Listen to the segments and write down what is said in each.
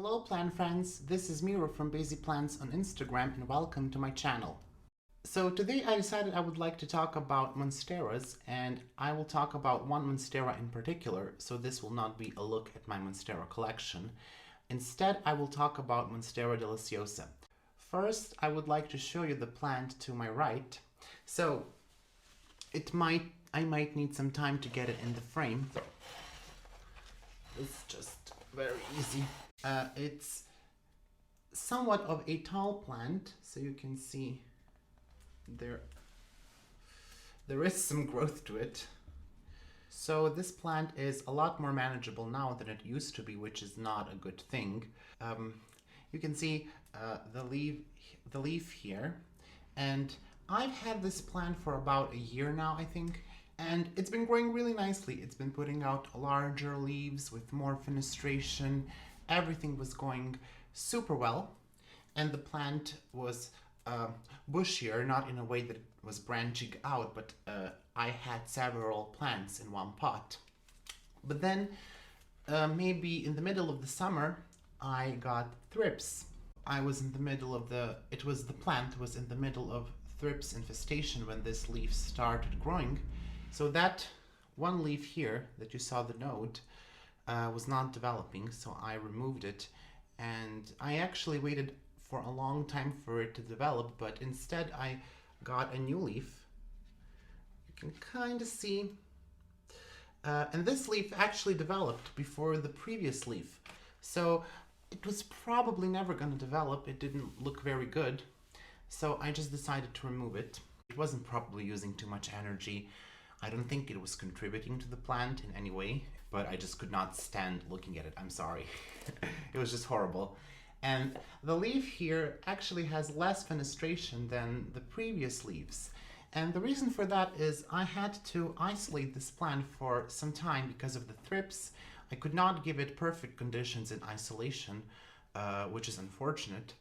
Hello plant friends, this is Miro from Basie Plants on Instagram and welcome to my channel. So today I decided I would like to talk about monsteras, and I will talk about one monstera in particular, so this will not be a look at my monstera collection. Instead, I will talk about Monstera Deliciosa. First, I would like to show you the plant to my right. So I might need some time to get it in the frame. It's just very easy. It's somewhat of a tall plant, so you can see there is some growth to it. So this plant is a lot more manageable now than it used to be, which is not a good thing. You can see the leaf here, and I've had this plant for about a year now, I think, and it's been growing really nicely. It's been putting out larger leaves with more fenestration. Everything was going super well, and the plant was bushier, not in a way that it was branching out, but I had several plants in one pot. But then maybe in the middle of the summer, I got thrips. The plant was in the middle of thrips infestation when this leaf started growing. So that one leaf here that you saw the node was not developing, so I removed it, and I actually waited for a long time for it to develop, but instead I got a new leaf. You can kind of see, and this leaf actually developed before the previous leaf, so it was probably never going to develop. It didn't look very good, so I just decided to remove it. It wasn't probably using too much energy. I don't think it was contributing to the plant in any way, but I just could not stand looking at it. I'm sorry. It was just horrible. And the leaf here actually has less fenestration than the previous leaves. And the reason for that is I had to isolate this plant for some time because of the thrips. I could not give it perfect conditions in isolation, which is unfortunate,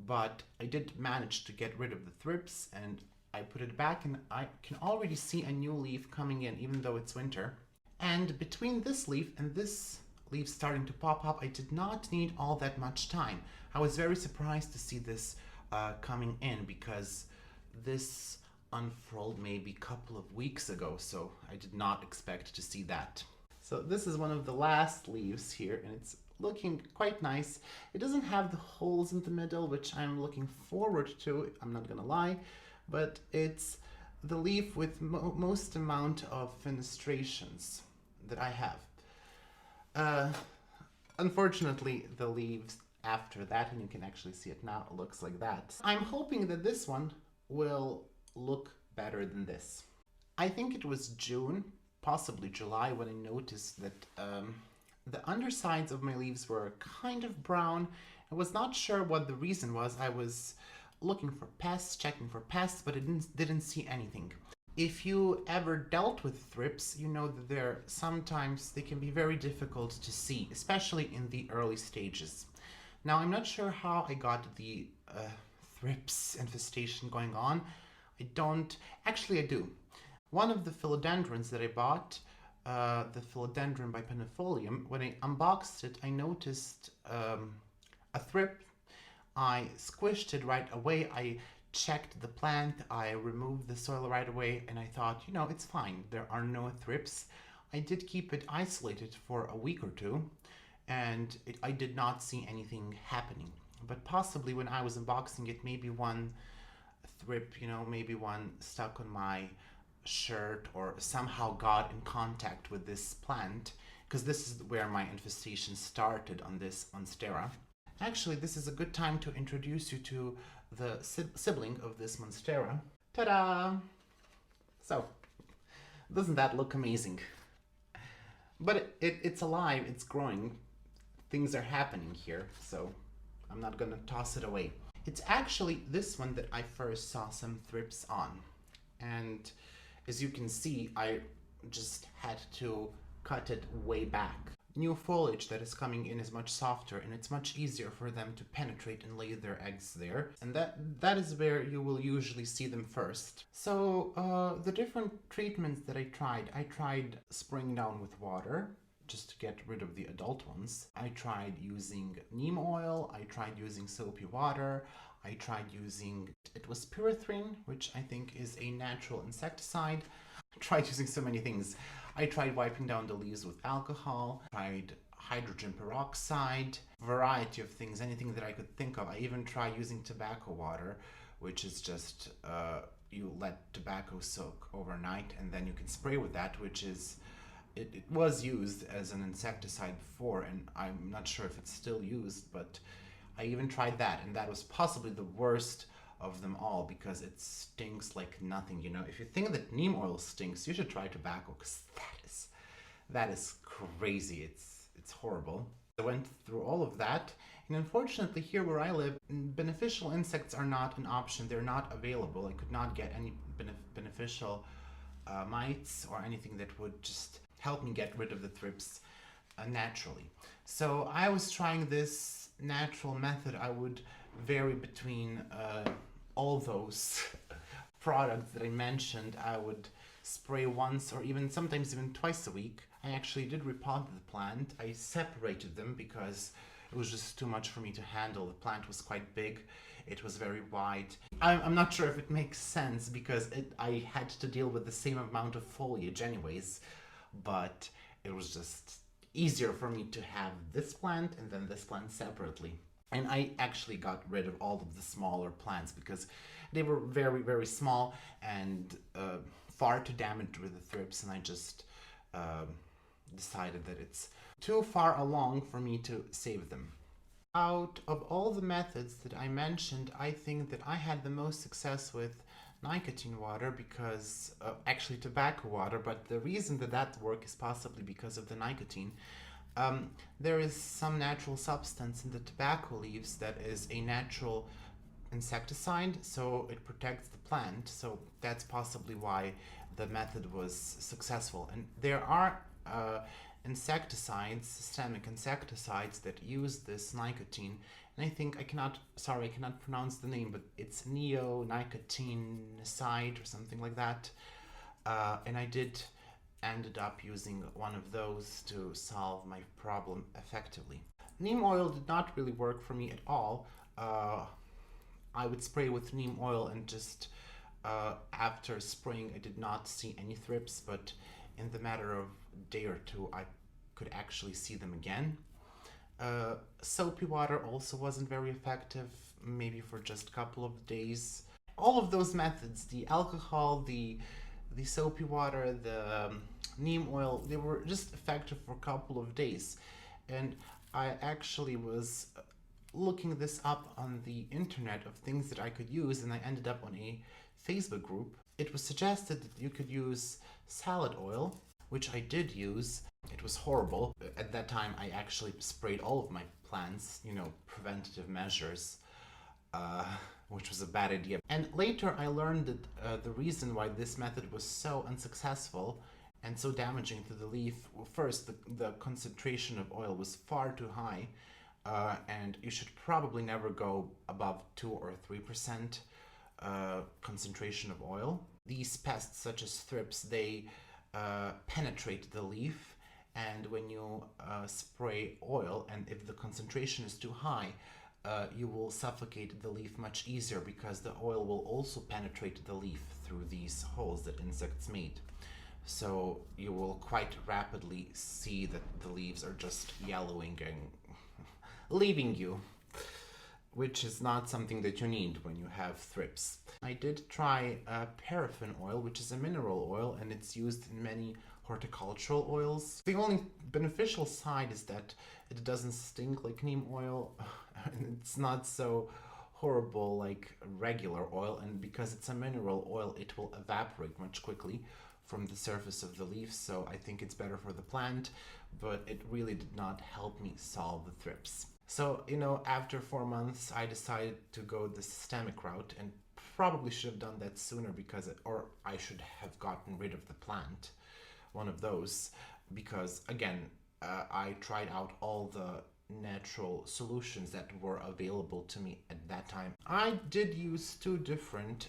but I did manage to get rid of the thrips, and I put it back, and I can already see a new leaf coming in, even though it's winter. And between this leaf and this leaf starting to pop up, I did not need all that much time. I was very surprised to see this coming in, because this unfurled maybe a couple of weeks ago, so I did not expect to see that. So this is one of the last leaves here, and it's looking quite nice. It doesn't have the holes in the middle, which I'm looking forward to, I'm not gonna lie, but it's the leaf with most amount of fenestrations that I have. Unfortunately, the leaves after that, and you can actually see it now, it looks like that. I'm hoping that this one will look better than this. I think it was June, possibly July, when I noticed that the undersides of my leaves were kind of brown. I was not sure what the reason was. I was looking for pests, checking for pests, but I didn't see anything. If you ever dealt with thrips, you know that sometimes they can be very difficult to see, especially in the early stages. Now, I'm not sure how I got the thrips infestation going on. Actually I do. One of the philodendrons that I bought, the philodendron bipennifolium, when I unboxed it, I noticed a thrip. I squished it right away. I checked the plant, I removed the soil right away, and I thought, you know, it's fine. There are no thrips. I did keep it isolated for a week or two, and I did not see anything happening. But possibly when I was unboxing it, maybe one thrip, you know, maybe one stuck on my shirt or somehow got in contact with this plant, because this is where my infestation started on this monstera. Actually, this is a good time to introduce you to the sibling of this monstera. Ta-da! So, doesn't that look amazing? But it's alive, it's growing, things are happening here, so I'm not gonna toss it away. It's actually this one that I first saw some thrips on. And as you can see, I just had to cut it way back. New foliage that is coming in is much softer, and it's much easier for them to penetrate and lay their eggs there. And that is where you will usually see them first. So the different treatments that I tried spraying down with water, just to get rid of the adult ones. I tried using neem oil, I tried using soapy water, I tried using, it was pyrethrin, which I think is a natural insecticide. I tried using so many things. I tried wiping down the leaves with alcohol, tried hydrogen peroxide, variety of things, anything that I could think of. I even tried using tobacco water, which is just you let tobacco soak overnight and then you can spray with that, which is it was used as an insecticide before, and I'm not sure if it's still used, but I even tried that, and that was possibly the worst of them all because it stinks like nothing. You know, if you think that neem oil stinks, you should try tobacco because that is crazy. It's horrible. I went through all of that, and unfortunately, here where I live, beneficial insects are not an option. They're not available. I could not get any beneficial mites or anything that would just help me get rid of the thrips naturally. So I was trying this natural method. I would vary between all those products that I mentioned. I would spray once or even sometimes even twice a week. I actually did repot the plant. I separated them because it was just too much for me to handle. The plant was quite big. It was very wide. I'm not sure if it makes sense because I had to deal with the same amount of foliage anyways, but it was just easier for me to have this plant and then this plant separately. And I actually got rid of all of the smaller plants because they were very, very small and far too damaged with the thrips, and I just decided that it's too far along for me to save them. Out of all the methods that I mentioned, I think that I had the most success with nicotine water because actually tobacco water, but the reason that works is possibly because of the nicotine. There is some natural substance in the tobacco leaves that is a natural insecticide, so it protects the plant, so that's possibly why the method was successful. And there are insecticides, systemic insecticides that use this nicotine, and I think I cannot pronounce the name, but it's neonicotinamide or something like that. And I ended up using one of those to solve my problem effectively. Neem oil did not really work for me at all. I would spray with neem oil and just after spraying I did not see any thrips, but in the matter of a day or two I could actually see them again. Soapy water also wasn't very effective, maybe for just a couple of days. All of those methods, the alcohol, the soapy water, the neem oil, they were just effective for a couple of days. And I actually was looking this up on the internet of things that I could use, and I ended up on a Facebook group. It was suggested that you could use salad oil, which I did use. It was horrible. At that time, I actually sprayed all of my plants, preventative measures, which was a bad idea. And later I learned that the reason why this method was so unsuccessful and so damaging to the leaf, first, the concentration of oil was far too high, and you should probably never go above 2 or 3% concentration of oil. These pests, such as thrips, they penetrate the leaf, and when you spray oil, and if the concentration is too high, you will suffocate the leaf much easier because the oil will also penetrate the leaf through these holes that insects made. So you will quite rapidly see that the leaves are just yellowing and leaving you, which is not something that you need when you have thrips. I did try paraffin oil, which is a mineral oil, and it's used in many horticultural oils. The only beneficial side is that it doesn't stink like neem oil, and it's not so horrible like regular oil, and because it's a mineral oil, it will evaporate much quickly from the surface of the leaf, so I think it's better for the plant, but it really did not help me solve the thrips. So, after 4 months, I decided to go the systemic route, and probably should have done that sooner or I should have gotten rid of the plant, one of those, because again, I tried out all the natural solutions that were available to me at that time. I did use 2 different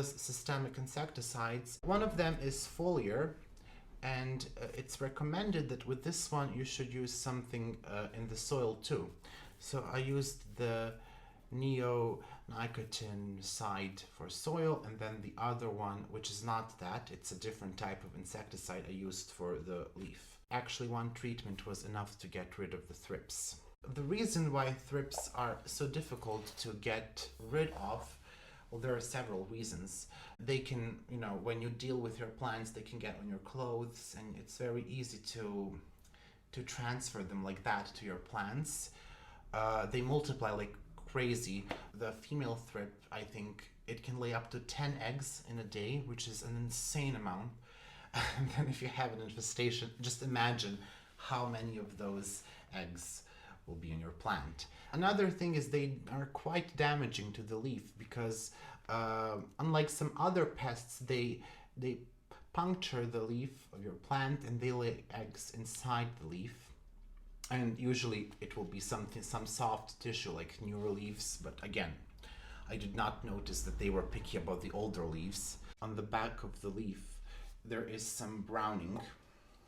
systemic insecticides. One of them is foliar, and it's recommended that with this one you should use something in the soil too. So I used the neonicotinoid for soil, and then the other one, which is not that, it's a different type of insecticide, I used for the leaf. Actually, one treatment was enough to get rid of the thrips. The reason why thrips are so difficult to get rid of, well, there are several reasons. They can, when you deal with your plants, they can get on your clothes, and it's very easy to transfer them like that to your plants. They multiply like crazy. The female thrip, I think, it can lay up to 10 eggs in a day, which is an insane amount. And then if you have an infestation, just imagine how many of those eggs will be in your plant. Another thing is they are quite damaging to the leaf because unlike some other pests, they puncture the leaf of your plant and they lay eggs inside the leaf. And usually it will be some soft tissue like newer leaves, but again, I did not notice that they were picky about the older leaves. On the back of the leaf there is some browning,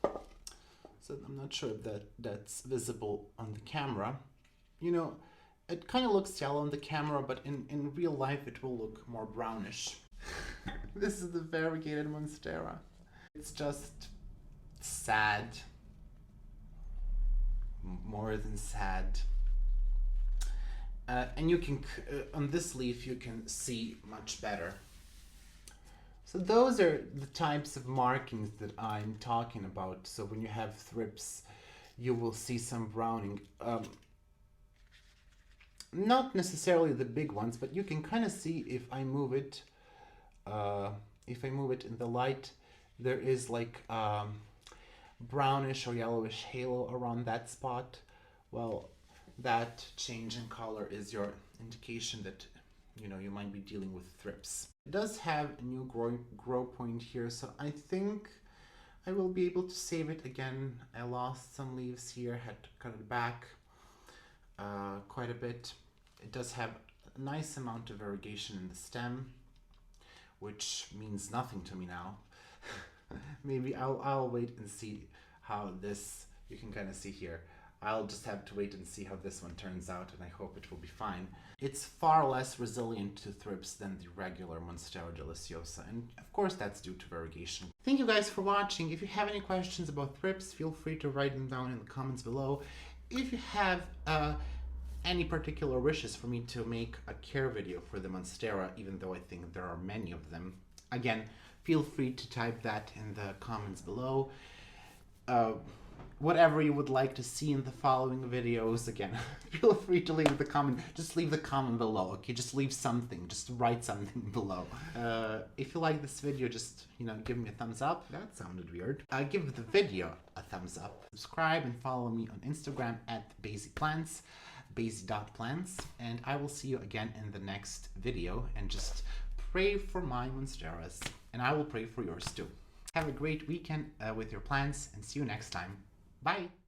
so I'm not sure if that's visible on the camera. It kind of looks yellow on the camera, but in real life it will look more brownish. This is the variegated Monstera. It's just sad. More than sad. And you can, on this leaf, you can see much better. So those are the types of markings that I'm talking about. So when you have thrips, you will see some browning. Not necessarily the big ones, but you can kind of see if I move it. If I move it in the light, there is like brownish or yellowish halo around that spot. Well, that change in color is your indication that you might be dealing with thrips. It does have a new grow point here, so I think I will be able to save it again. I lost some leaves here, had to cut it back quite a bit. It does have a nice amount of irrigation in the stem, which means nothing to me now. Maybe I'll wait and see how this, you can kind of see here. I'll just have to wait and see how this one turns out, and I hope it will be fine. It's far less resilient to thrips than the regular Monstera Deliciosa, and of course that's due to irrigation. Thank you guys for watching. If you have any questions about thrips, feel free to write them down in the comments below. If you have any particular wishes for me to make a care video for the Monstera, even though I think there are many of them, again, feel free to type that in the comments below. Whatever you would like to see in the following videos, again, feel free to leave the comment. Just leave the comment below, okay? Just leave something. Just write something below. If you like this video, just, give me a thumbs up. That sounded weird. Give the video a thumbs up. Subscribe and follow me on Instagram at BasyPlants, Basy.plants. And I will see you again in the next video. And just pray for my Monsteras. And I will pray for yours too. Have a great weekend with your plants, and see you next time. Bye!